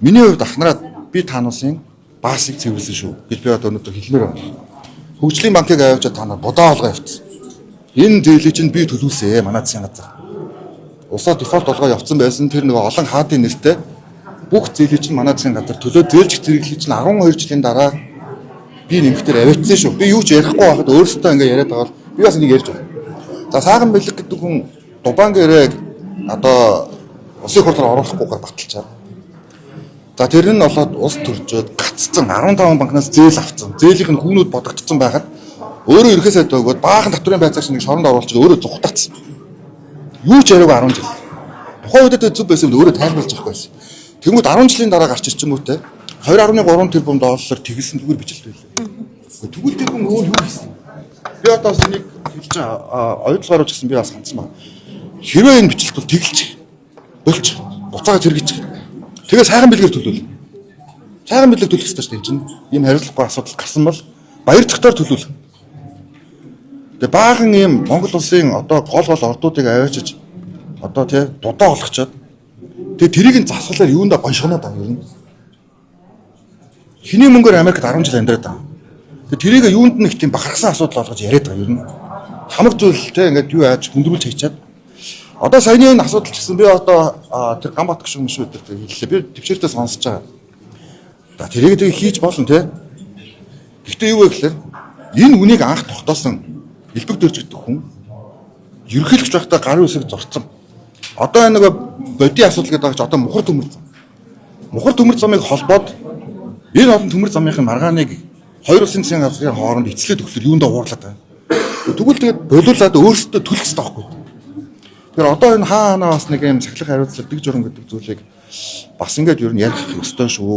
Миний хувьд ахнараа би таануусын баасыг цэвэрлсэн шүү гэж би одоо өнөөдөр хэлмээр байна. Хөгжлийн банкыг аваачаад та нар бодоо олгоо явуулсан. Энэ зээлийг чинь би төлүүлсэн манай засгийн газар. Усаа дефолт олгоо явуулсан байсан тэр нөгөө олон хаадын нэртэй бүх зээлийг чинь манай засгийн газар төлөө зээлж зэрэглэж чинь 12 жилийн дараа би нэмэгтэр аваачсан шүү. Би юу ч ярихгүй байхад өөрөөсөө ингээ яриад байгаа бол би бас энийг ярьж байна. За сааган бэлэг гэдэг хүн Дубан гэрээ одоо усын хурлаар оруулахгүйгээр баталчаад. За тэр нь болоод ус төржөөд гаццсан 15 банкнаас зээл авцсан. Зээлийнх нь хүүнүүд бодогдсон байхад өөрөө ерхээ сайд өгөөд баахан татврын байцаагч нэг шоронд оруулж өөрөө зүхтаацсан. Юу ч яриаг 10 жил. Тухайн үед зөв байсан бол өөрөө тайлбарлаж авах байсан. Тэнгүүд 10 жилийн дараа гарч ирсэн юм уу те 2.3 тэрбум доллар тэгэлсэн зүгээр бичлэлт байлаа. Тэгвэл тэр хүн өөр юу хийсэн? Би одоо бас энийг хэлж ойлгож гарч ирсэн би бас хандсан байна. Хэрвээ энэ бичлэлт бол тэгэлж болж буцаага зэрэгж тэгээ сайхан бэлгээр төлөөл. Сайхан бэлэг төлөх ёстой шүү дээ чинь. Ийм хариуцлагагүй асуудал гарсан бол баяр цогтоор төлөөл. Тэгээ баахан ийм Монгол улсын одоо гол ордуудыг аваачиж одоо тий дудаа олгочоод тэгээ тэрийг нь засгалаар юундаа гоншгоноод байгаа юм. Хиний мөнгөөр Америкт 10 жил амьдраад байгаа. Тэгээ тэрийг юунд нэг тийм бахархсан асуудал болгож яриад байгаа юм. Хамаг зүйл тий ингээд юу яаж хөндрүүлж хийчаад одоо саяны энэ асуудал ч гэсэн би одоо тэр Гамбат гүшүүн шүү дээ хэллээ. Би төвчээртэй сонсож байгаа. За тэрийг тэг хийж болно те. Гэхдээ юу вэ гэхээр энэ үнийг анх тогтоосон элбэг дөрж гэдэг хүн ерөнхийлөгч байхдаа гарын үсэг зурцсан. Одоо энэ нэг боди асуудал гэдэг байгаа ч одоо мухар төмөр зам. Мухар төмөр замыг холбоод энэ олон төмөр замынхын маргааныг хоёр улсын засгийн газрын хооронд эцлээд өглөр юундаа уурлаад байна. Тэгвэл тэгээд болиулаад өөрсдөө төлөх хэрэгтэй байхгүй. Тэгэхээр одоо энэ хаана бас нэг юм сахилах хариуцлага дэг журам гэдэг зүйлийг бас ингээд юу ярих ёстой шүү.